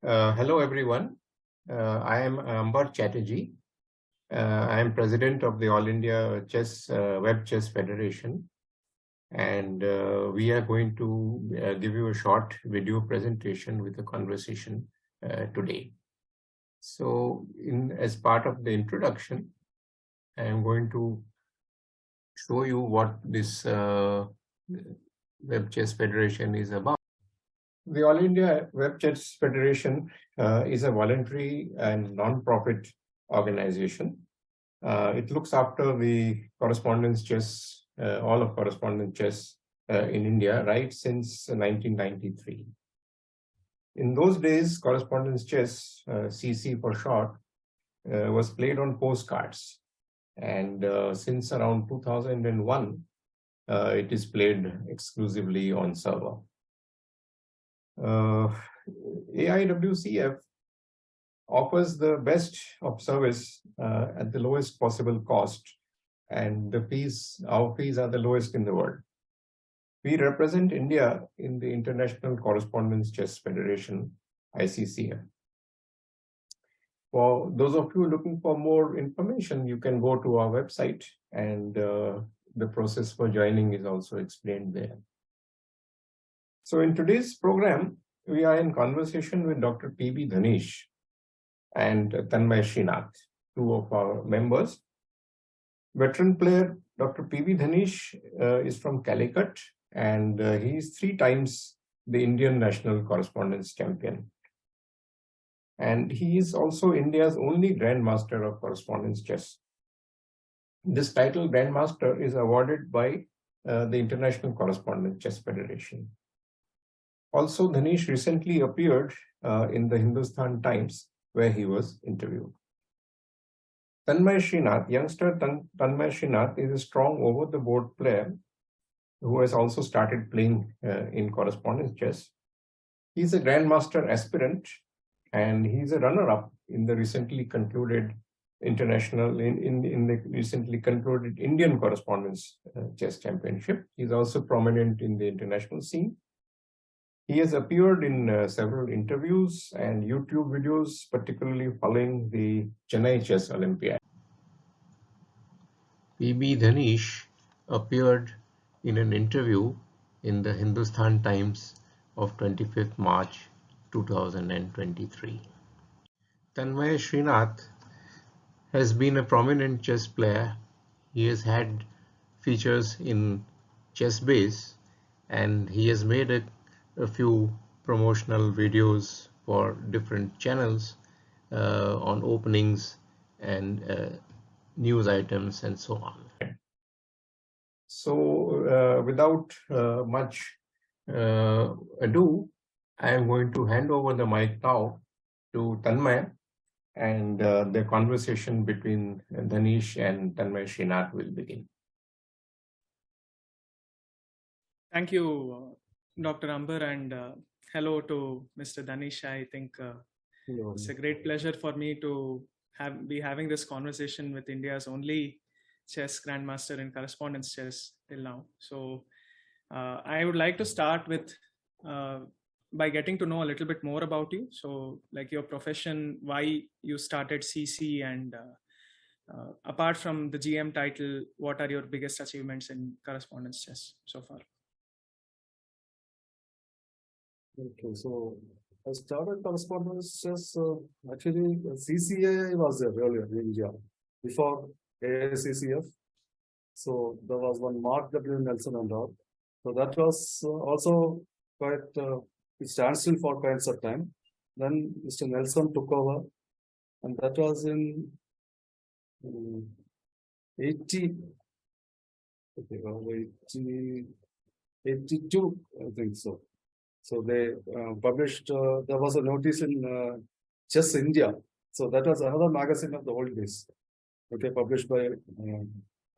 Hello, everyone. I am Ambar Chatterjee. I am president of the All India Chess Web Chess Federation, and we are going to give you a short video presentation with a conversation today. So, as part of the introduction, I am going to show you what this Web Chess Federation is about. The All India Web Chess Federation is a voluntary and non-profit organization. It looks after the correspondence chess, all of correspondence chess in India, right since 1993. In those days, correspondence chess, CC for short, was played on postcards. And since around 2001, it is played exclusively on server. AIWCF offers the best of service at the lowest possible cost, and our fees are the lowest in the world. We represent India in the International Correspondence Chess Federation, ICCF. For those of you looking for more information, you can go to our website, and the process for joining is also explained there. So in today's program, we are in conversation with Dr. P.B.Dhanish and Tanmay Srinath, two of our members. Veteran player Dr. P.B.Dhanish is from Calicut, and he is 3 times the Indian national correspondence champion. And he is also India's only Grandmaster of Correspondence Chess. This title, Grandmaster, is awarded by the International Correspondence Chess Federation. Also, Dhanish recently appeared in the Hindustan Times, where he was interviewed. Tanmay Srinath, youngster Tanmay Srinath, is a strong over-the-board player who has also started playing in correspondence chess. He's a Grandmaster aspirant, and he's a runner-up in the recently concluded recently concluded Indian Correspondence Chess Championship. He's also prominent in the international scene. He has appeared in several interviews and YouTube videos, particularly following the Chennai Chess Olympiad. P.B. Dhanish appeared in an interview in the Hindustan Times of 25th March 2023. Tanmay Srinath has been a prominent chess player. He has had features in ChessBase, and he has made a few promotional videos for different channels on openings and news items and so on. So without much ado, I am going to hand over the mic now to Tanmay, and the conversation between Dhanish and Tanmay Srinath will begin. Thank you, Dr. Amber, and hello to Mr. Dhanish. I think it's a great pleasure for me to be having this conversation with India's only chess grandmaster in correspondence chess till now. So I would like to start with by getting to know a little bit more about you. So like your profession, why you started CC, and apart from the GM title, what are your biggest achievements in correspondence chess so far? Okay, so I started correspondence chess. Actually, CCA was there earlier in India before AICCF. So there was one Mark W. Nelson and all. So that was also quite, it stands still for quite some time. Then Mr. Nelson took over, and that was in 82, I think so. So they published, there was a notice in Chess India. So that was another magazine of the old days. Okay, published by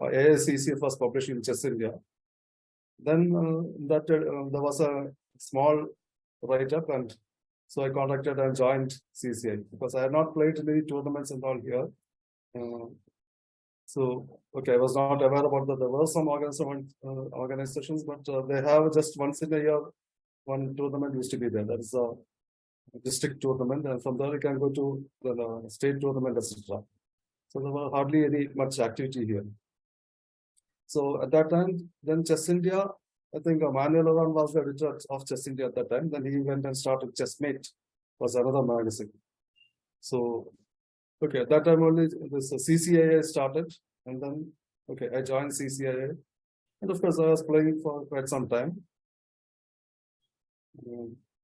AICCF was published in Chess India. Then there was a small write-up, and so I contacted and joined CCI because I had not played any tournaments and all here. So, okay, I was not aware about that. There were some organizations, but they have just once in a year, one tournament used to be there. That is district tournament, and from there you can go to the state tournament, etc. So there was hardly any much activity here. So at that time, then Chess India, I think Manuel Aran was the editor of Chess India at that time. Then he went and started Chessmate, was another magazine. So, okay, at that time only this CCIA started, and then, okay, I joined CCIA. And of course, I was playing for quite some time.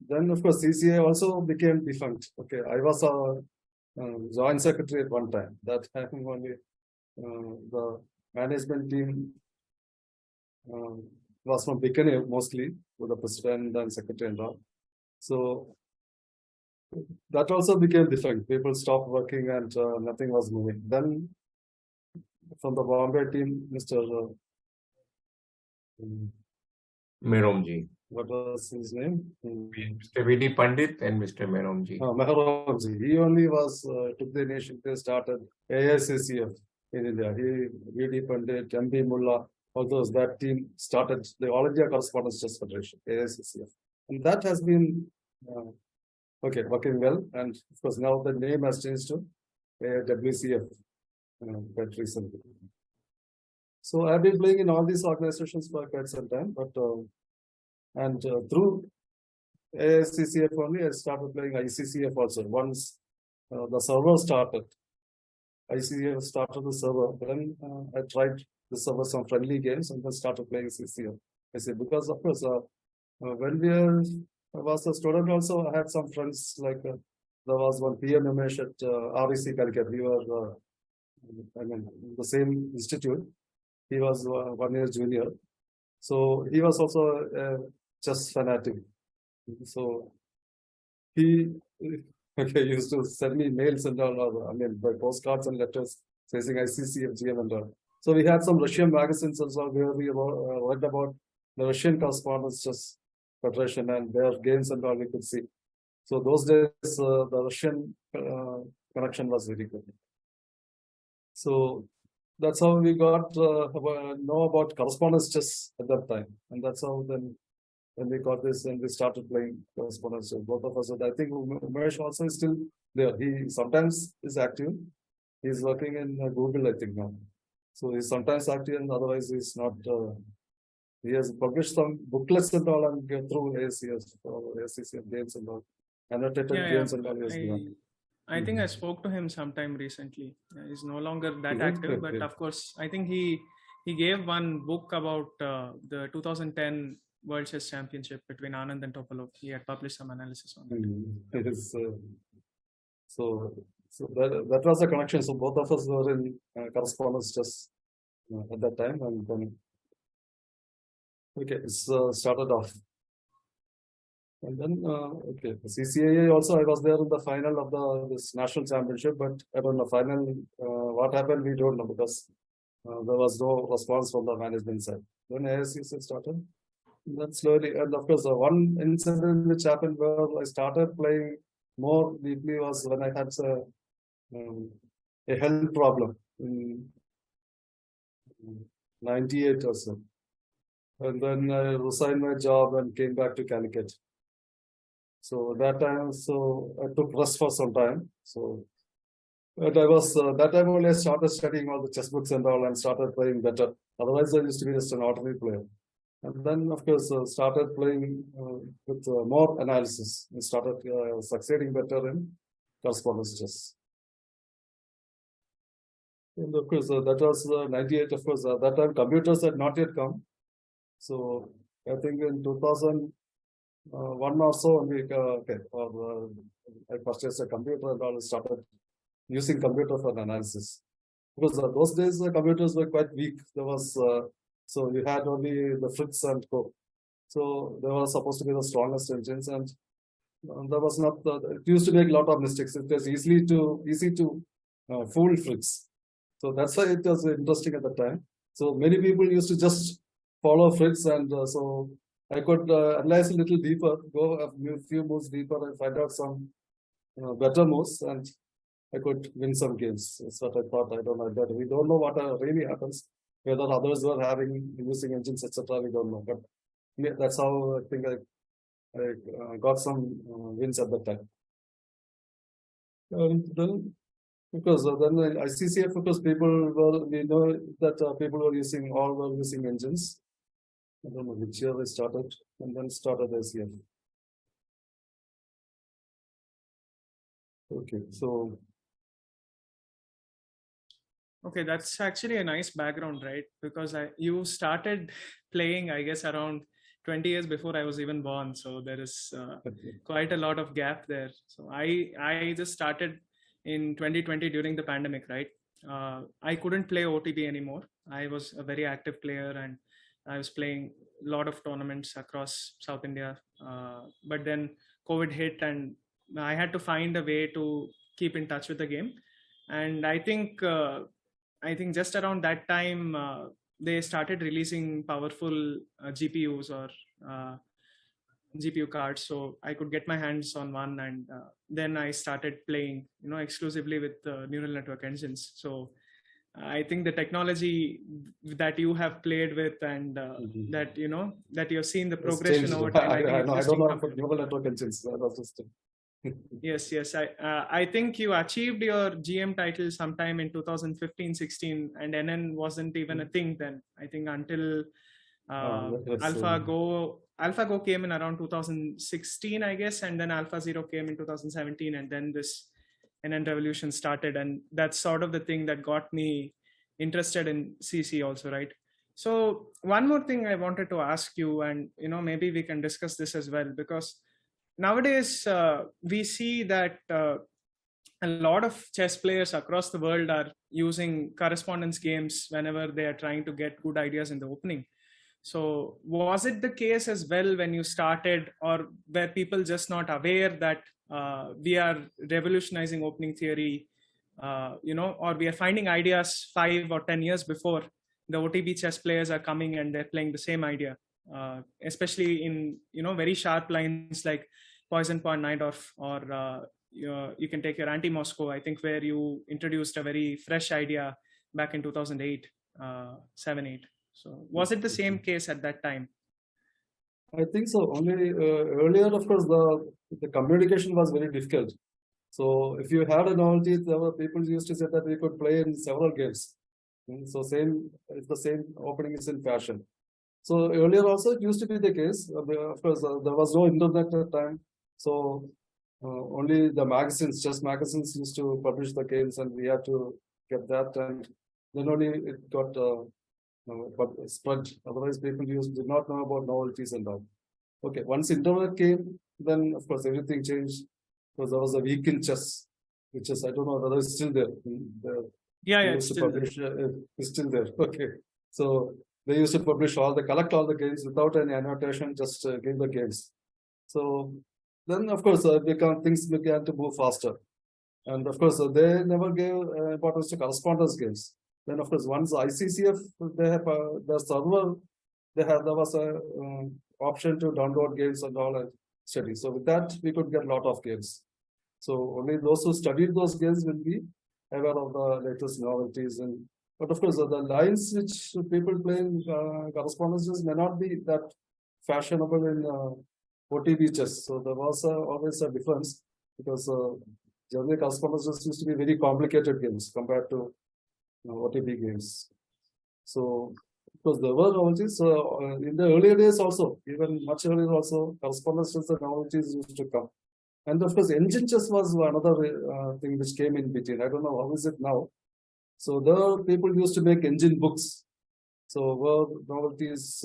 Then, of course, CCA also became defunct. Okay, I was a joint secretary at one time. That time only the management team was from Bikaner mostly, with the president and secretary and all. So that also became defunct. People stopped working and nothing was moving. Then from the Bombay team, Mr. Meromji. What was his name? Mr. V.D. Pandit and Mr. Meromji. Mehromji. He only was took the initiative, started AICCF in India. He, V.D. Pandit, M.B. Mullah, all those, that team started the All India Correspondence Chess Federation, AICCF. And that has been okay, working well. And of course, now the name has changed to WCF quite recently. So I've been playing in all these organizations for quite some time, but through AICCF only, I started playing ICCF also. Once the server started, ICCF started the server, then I tried the server some friendly games and then started playing CCF. I said, because of course, when I was a student also, I had some friends like there was one PM Umesh at REC Calicut. We were, I mean, the same institute. He was 1 year junior. So he was also a chess fanatic. So he used to send me mails and all, I mean, by postcards and letters saying ICCF, GM and all. So we had some Russian magazines also where we read about the Russian Correspondence Chess Federation and their games and all we could see. So those days, the Russian connection was very good. So that's how we got know about correspondence chess at that time, and that's how then when we got this and we started playing correspondence chess. Both of us. I think Umesh also is still there. He sometimes is active. He's working in Google, I think now. So he's sometimes active, and otherwise he's not. He has published some booklets and all, and through ACCF games and all, annotated games and all. I think I spoke to him sometime recently. He's no longer that active, but of course, I think he gave one book about the 2010 World Chess Championship between Anand and Topalov. He had published some analysis on it. It is, so that was the connection. So both of us were in correspondence chess at that time, and then okay, it's started off. And then, okay, the CCAA also, I was there in the final of this national championship, but I don't know, final, what happened, we don't know, because there was no response from the management side. When AICC started, then slowly, and of course, one incident which happened where I started playing more deeply was when I had a health problem in 98 or so. And then I resigned my job and came back to Calicut. So that time, so I took rest for some time. So, but I was that time only I started studying all the chess books and all, and started playing better. Otherwise, I used to be just an ordinary player. And then, of course, started playing with more analysis. I started succeeding better in correspondence chess. And of course, that was 98. Of course, that time computers had not yet come. So I think in 2001 or so, I purchased a computer and all, started using computer for analysis. Because those days the computers were quite weak. There was so you had only the Fritz and Co. So they were supposed to be the strongest engines, and there was not. It used to make a lot of mistakes. It was easy to fool Fritz. So that's why it was interesting at the time. So many people used to just follow Fritz, and so I could analyze a little deeper, go a few moves deeper, and find out some better moves, and I could win some games. That's what I thought. I don't know that. We don't know what really happens. Whether others were using engines, etc. We don't know. But that's how I think I got some wins at that time. And then, because then ICCF, because we know that people were all were using engines. I don't know which year I started, and then started ICF. Okay, so. Okay, that's actually a nice background, right? Because you started playing, I guess, around 20 years before I was even born. So there is quite a lot of gap there. So I just started in 2020 during the pandemic, right? I couldn't play OTB anymore. I was a very active player and I was playing a lot of tournaments across South India. But then COVID hit and I had to find a way to keep in touch with the game. And I think just around that time, they started releasing powerful GPUs or GPU cards, so I could get my hands on one, and then I started playing, exclusively with neural network engines. So I think the technology that you have played with, and that that you have seen the progression over time. I don't know about neural network engines. Yes. I think you achieved your GM title sometime in 2015-16, and NN wasn't even a thing then. I think until AlphaGo came in around 2016, I guess, and then AlphaZero came in 2017, and then this NN revolution started, and that's sort of the thing that got me interested in CC also, right? So one more thing I wanted to ask you, and maybe we can discuss this as well, because nowadays we see that a lot of chess players across the world are using correspondence games whenever they are trying to get good ideas in the opening. So was it the case as well when you started, or were people just not aware that we are revolutionizing opening theory, or we are finding ideas 5 or 10 years before the OTB chess players are coming and they're playing the same idea, especially in very sharp lines like Poison Pawn Najdorf, or you can take your anti-Moscow, I think, where you introduced a very fresh idea back in 2008, 7-8. So was it the same case at that time? I think so. Only earlier, of course, the communication was very difficult. So if you had a novelty, there were people used to say that we could play in several games. So if the same opening is in fashion. So earlier also it used to be the case. Of course, there was no internet at the time. So only the magazines, chess magazines, used to publish the games, and we had to get that, and then only it got spread. Otherwise, people did not know about novelties and all. Okay, once internet came, then of course everything changed, because there was a week in chess, which is, I don't know whether it's still there. It's still there. Okay, so they used to collect all the games without any annotation, just give the games. So then, of course, things began to move faster, and of course, they never gave importance to correspondence games. Then, of course, once ICCF, they have the server, there was a option to download games and all and study. So with that, we could get a lot of games. So only those who studied those games will be aware of the latest novelties. But of course, the lines which people play in correspondences may not be that fashionable in OTB chess. So there was always a difference, because generally correspondences used to be very complicated games compared to OTB games. So because there were novelties in the earlier days also, even much earlier also, correspondences and novelties used to come. And of course, engine chess was another thing which came in between. I don't know how is it now. So there, people used to make engine books. So where novelties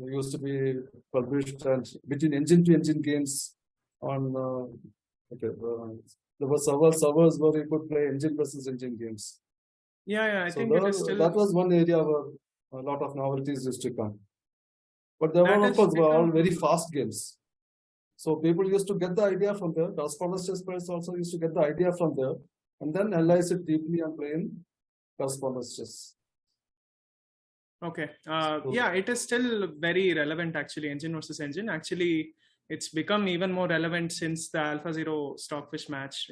used to be published, and between engine to engine games on. There were several servers where you could play engine versus engine games. I think it is still. That was one area where a lot of novelties used to come. But there were, of course, all very fast games. So people used to get the idea from there. Correspondence chess players also used to get the idea from there, and then analyze it deeply and play in correspondence chess. Okay. It is still very relevant, actually, engine versus engine. Actually, it's become even more relevant since the AlphaZero Stockfish match.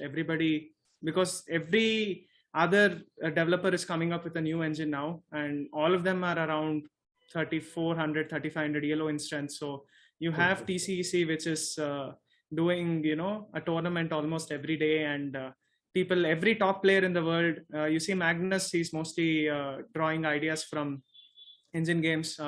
Because every other developer is coming up with a new engine now, and all of them are around 3,400, 3,500 ELO in strength. So You have TCEC, which is doing, a tournament almost every day, and people, every top player in the world, you see Magnus, he's mostly drawing ideas from engine games.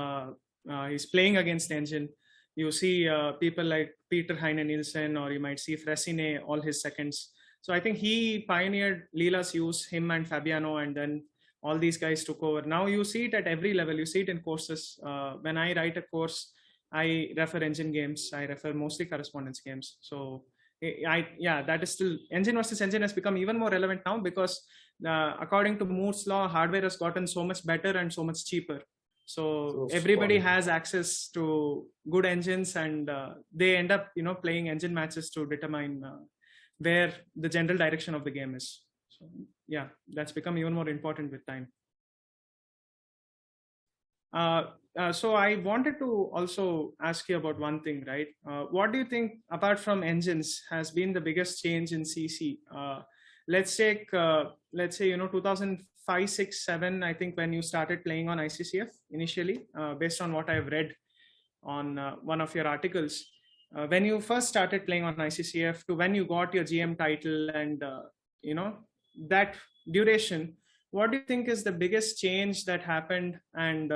He's playing against engine. You see people like Peter Heine Nielsen, or you might see Fressine, all his seconds. So I think he pioneered Leela's use, him and Fabiano, and then all these guys took over. Now you see it at every level. You see it in courses. When I write a course, I refer engine games. I refer mostly correspondence games. So that is still, engine versus engine has become even more relevant now, because according to Moore's law, hardware has gotten so much better and so much cheaper. So everybody has access to good engines, and they end up, playing engine matches to determine where the general direction of the game is. So yeah, that's become even more important with time. So I wanted to also ask you about one thing, right? What do you think, apart from engines, has been the biggest change in CC? Let's say, 2005, 6, 7, I think, when you started playing on ICCF initially, based on what I've read on one of your articles. When you first started playing on ICCF to when you got your GM title, and that duration, what do you think is the biggest change that happened? And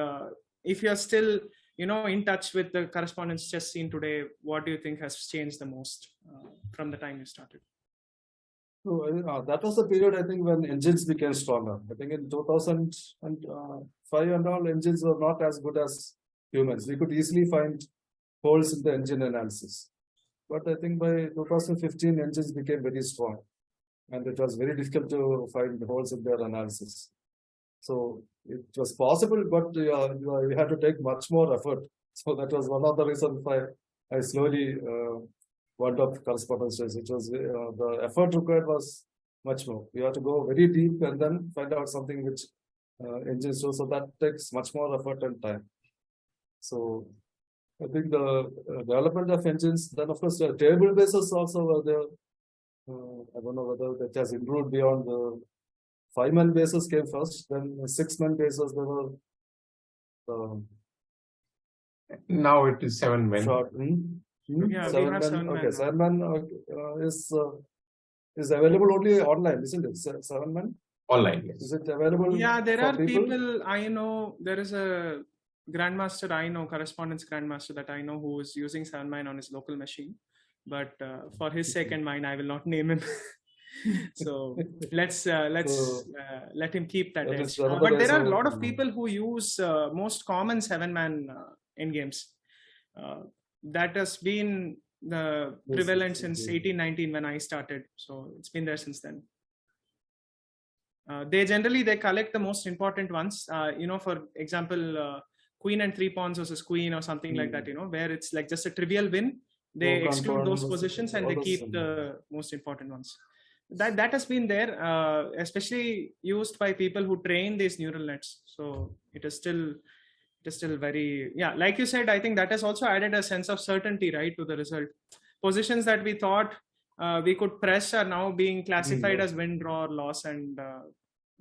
if you're still in touch with the correspondence chess scene today, what do you think has changed the most from the time you started? So that was the period, I think, when engines became stronger. I think in 2005 and all, engines were not as good as humans. We could easily find holes in the engine analysis. But I think by 2015, engines became very strong, and it was very difficult to find holes in their analysis. So it was possible, but we had to take much more effort. So that was one of the reasons why I slowly wound up correspondence chess. It was the effort required was much more. You have to go very deep and then find out something which engines do. So that takes much more effort and time. So I think the development of engines, then of course the table bases also were there. I don't know whether that has improved beyond the 5-man bases came first, then 6-man bases there were. Now it is 7 men. Yeah, 7-man. Okay, 7-man is available only online, isn't it? 7-man online. Yes. Is it available? Yeah, there are people I know. There is a grandmaster I know, correspondence grandmaster that I know, who is using 7-man on his local machine. But for his sake and mine, I will not name him. So let's let him keep that edge. But there are a lot of people who use most common 7-man in games. That has been the prevalent since 1819 when I started. So it's been there since then. They collect the most important ones. For example, queen and 3 pawns versus queen or something like that. Where it's like just a trivial win. They exclude those positions and they keep the most important ones. That has been there, especially used by people who train these neural nets. So it is still very, like you said, I think that has also added a sense of certainty, right, to the result. Positions that we thought we could press are now being classified as win, draw, or loss, and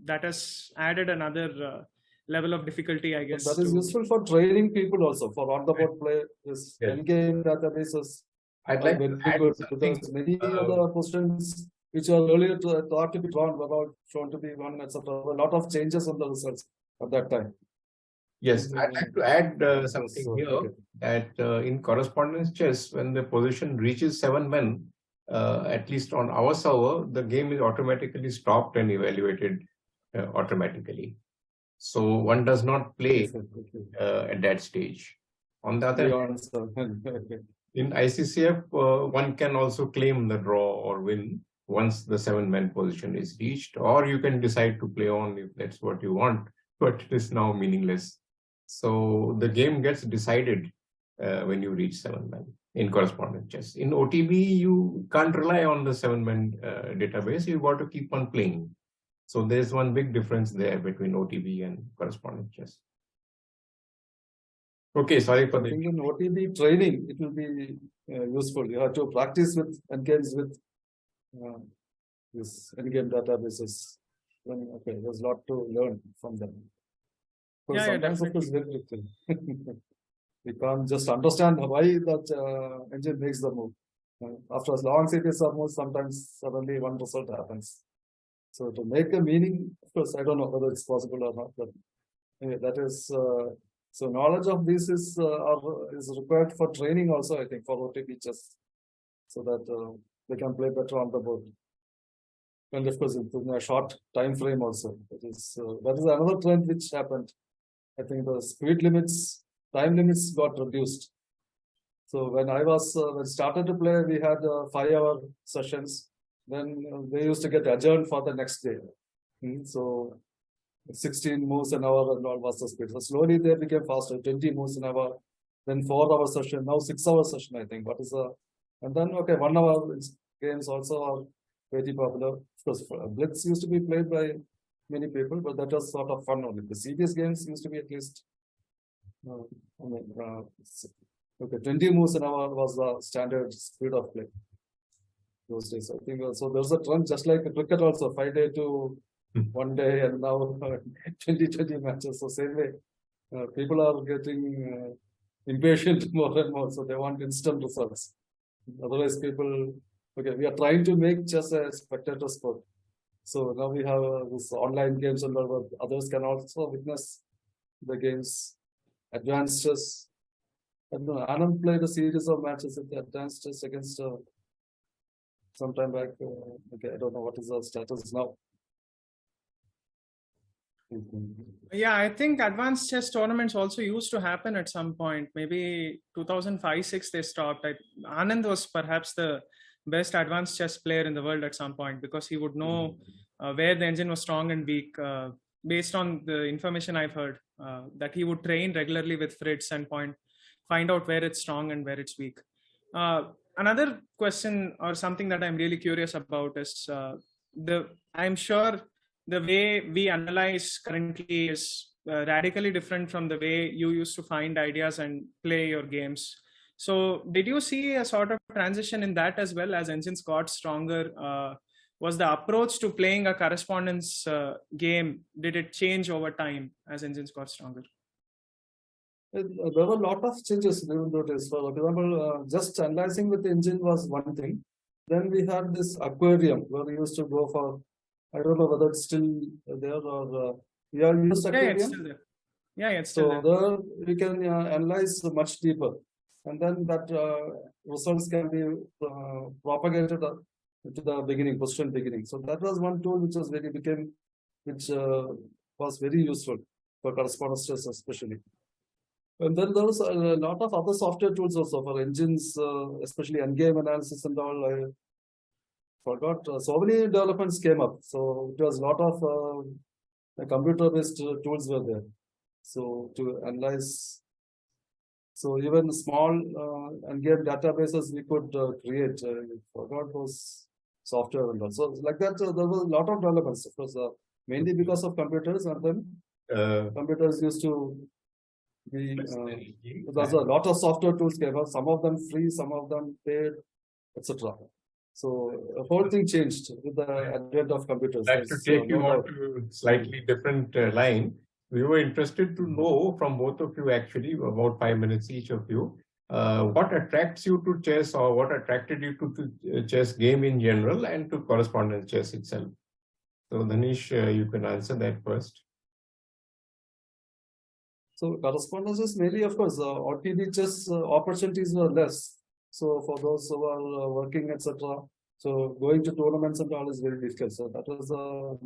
that has added another level of difficulty, I guess. But that is useful for training people also, for on-the-board play. This endgame databases I'd like very good, because many other positions which are earlier thought to be drawn were not shown to be won, etc. A lot of changes on the results at that time. Yes, I'd like to add something here, that in correspondence chess, when the position reaches 7 men, at least on our server, the game is automatically stopped and evaluated automatically. So one does not play at that stage. On the other hand, in ICCF, one can also claim the draw or win once the 7-man position is reached, or you can decide to play on if that's what you want, but it is now meaningless. So the game gets decided when you reach 7-man in correspondence chess. In OTB, you can't rely on the 7-man database. You've got to keep on playing. So there's one big difference there between OTB and correspondence chess. Okay, sorry for the... In OTB training, it will be useful. You have to practice with endgames with this endgame databases. Okay, there's a lot to learn from them. So sometimes it is very difficult. We can't just understand why that engine makes the move. After a long series of moves, sometimes suddenly one result happens. So to make a meaning, of course, I don't know whether it's possible or not, but anyway, that is so knowledge of this is required for training also, I think, for OTP chess, so that they can play better on the board. And of course, in a short time frame also. That is another trend which happened. I think the speed limits, time limits got reduced. So when I was when started to play, we had 5-hour sessions. Then they used to get adjourned for the next day. So 16 moves an hour and all was the speed. So slowly they became faster, 20 moves an hour, then 4-hour session, now 6-hour session, I think. What is and then 1-hour games also are very popular. Of course, Blitz used to be played by many people, but that was sort of fun only. The serious games used to be at least 20 moves an hour was the standard speed of play those days. I think so. There's a trend just like cricket also, 5-day to 1 day, and now 20 matches. So same way, people are getting impatient more and more. So they want instant results. Otherwise, people we are trying to make chess a spectator sport. So now we have this online games and others can also witness the games. Advanced chess. I don't know, Anand played a series of matches at the advanced chess against some time back. I don't know what is the status now. Yeah, I think advanced chess tournaments also used to happen at some point. Maybe 2005-06 they stopped. Anand was perhaps the best advanced chess player in the world at some point, because he would know where the engine was strong and weak. Based on the information I've heard, that he would train regularly with Fritz and find out where it's strong and where it's weak. Another question or something that I'm really curious about is I'm sure the way we analyze currently is radically different from the way you used to find ideas and play your games. So did you see a sort of transition in that as well as engines got stronger? Was the approach to playing a correspondence game, did it change over time as engines got stronger? There were a lot of changes we will notice. For example, just analyzing with the engine was one thing. Then we had this aquarium where we used to go for, I don't know whether it's still there or we are used aquarium. Yeah, it's still there. Yeah, it's still there. So there we can analyze much deeper, and then that results can be propagated to the beginning, question beginning. So that was one tool which was was very useful for correspondence chess especially. And then there was a lot of other software tools also for engines, especially endgame analysis and all. I forgot. So many developments came up. So it was a lot of computer-based tools were there. So to analyze. So even small endgame databases we could create. I forgot those software and all. So like that, there was a lot of developments. Of course, mainly because of computers, and then computers used to. There's a lot of software tools came out, some of them free, some of them paid, etc. So the whole thing changed with the advent of computers. I'd like to take you on to a slightly different line. We were interested to know from both of you, actually, about 5 minutes each of you, what attracts you to chess, or what attracted you to chess game in general and to correspondence chess itself. So Dhanish, you can answer that first. So correspondence is mainly, of course, OTP chess opportunities were less. So for those who are working, etc., so going to tournaments and all is very difficult. So that was all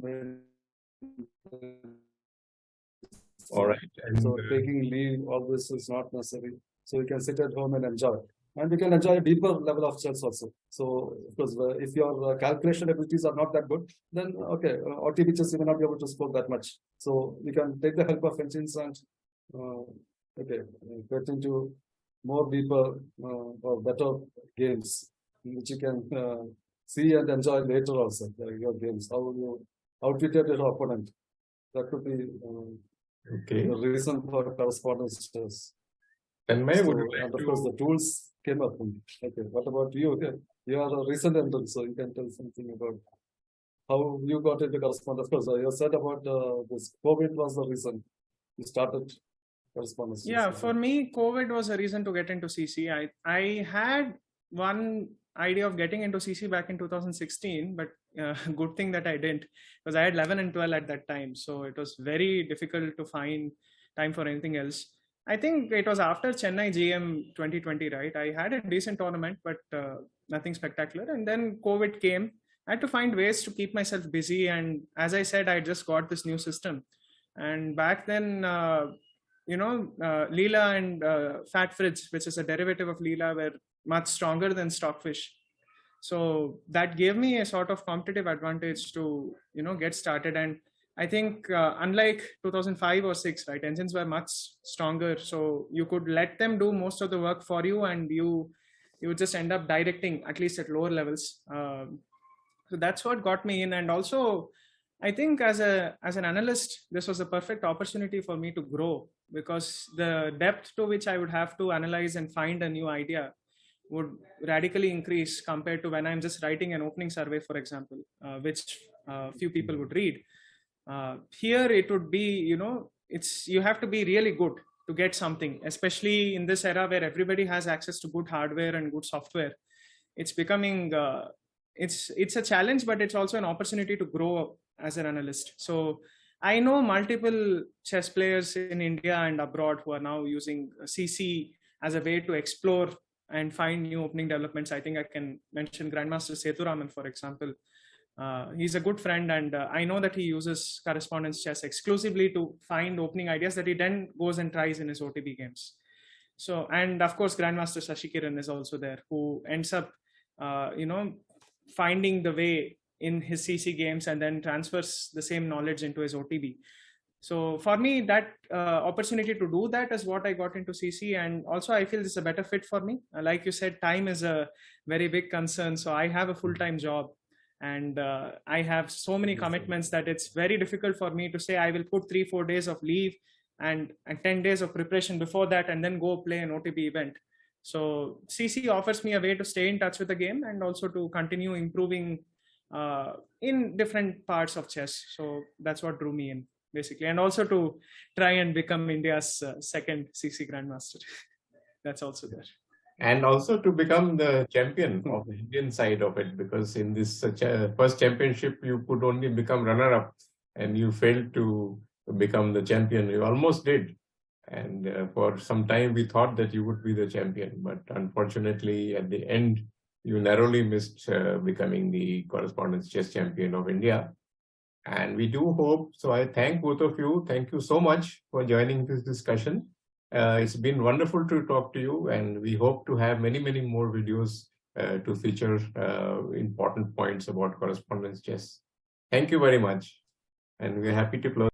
right. And so taking leave, all this is not necessary. So you can sit at home and enjoy. And we can enjoy a deeper level of chess also. So of course, if your calculation abilities are not that good, then OTP chess you may not be able to score that much. So we can take the help of engines and get into more deeper or better games, which you can see and enjoy later also. Your games, how you outwitted your opponent. That could be the reason for correspondence chess. Tanmay, and of course, the tools came up. Okay, what about you? You are a recent entrant, so you can tell something about how you got into correspondence. Of course, you said about this COVID was the reason you started. correspondence chess? Yeah, for me, COVID was a reason to get into CC. I had one idea of getting into CC back in 2016, but good thing that I didn't, because I had 11 and 12 at that time. So it was very difficult to find time for anything else. I think it was after Chennai GM 2020, right? I had a decent tournament, but nothing spectacular. And then COVID came. I had to find ways to keep myself busy. And as I said, I just got this new system. And back then, Leela and Fat Fritz, which is a derivative of Leela, were much stronger than Stockfish. So that gave me a sort of competitive advantage to, get started. And I think unlike 2005 or 6, right, engines were much stronger. So you could let them do most of the work for you, and you just end up directing, at least at lower levels. So that's what got me in. And also, I think as an analyst, this was a perfect opportunity for me to grow, because the depth to which I would have to analyze and find a new idea would radically increase compared to when I'm just writing an opening survey, for example, which few people would read. Here it would be, you have to be really good to get something, especially in this era where everybody has access to good hardware and good software. It's becoming, it's a challenge, but it's also an opportunity to grow as an analyst. So I know multiple chess players in India and abroad who are now using CC as a way to explore and find new opening developments. I think I can mention Grandmaster Sethuraman, for example. He's a good friend, and I know that he uses correspondence chess exclusively to find opening ideas that he then goes and tries in his OTB games. So, and of course, Grandmaster Sashikiran is also there, who ends up, finding the way in his CC games and then transfers the same knowledge into his OTB. So for me, that opportunity to do that is what I got into CC. And also I feel this is a better fit for me. Like you said, time is a very big concern. So I have a full-time job, and I have so many commitments that it's very difficult for me to say I will put 3-4 days of leave and 10 days of preparation before that and then go play an OTB event. So CC offers me a way to stay in touch with the game and also to continue improving in different parts of chess. So that's what drew me in, basically, and also to try and become India's second CC Grandmaster. That's also there. And also to become the champion of the Indian side of it, because in this first championship, you could only become runner-up, and you failed to become the champion. You almost did. And for some time, we thought that you would be the champion. But unfortunately, at the end, you narrowly missed becoming the correspondence chess champion of India. And we do hope, so I thank both of you. Thank you so much for joining this discussion. It's been wonderful to talk to you, and we hope to have many, many more videos to feature important points about correspondence chess. Thank you very much. And we're happy to close.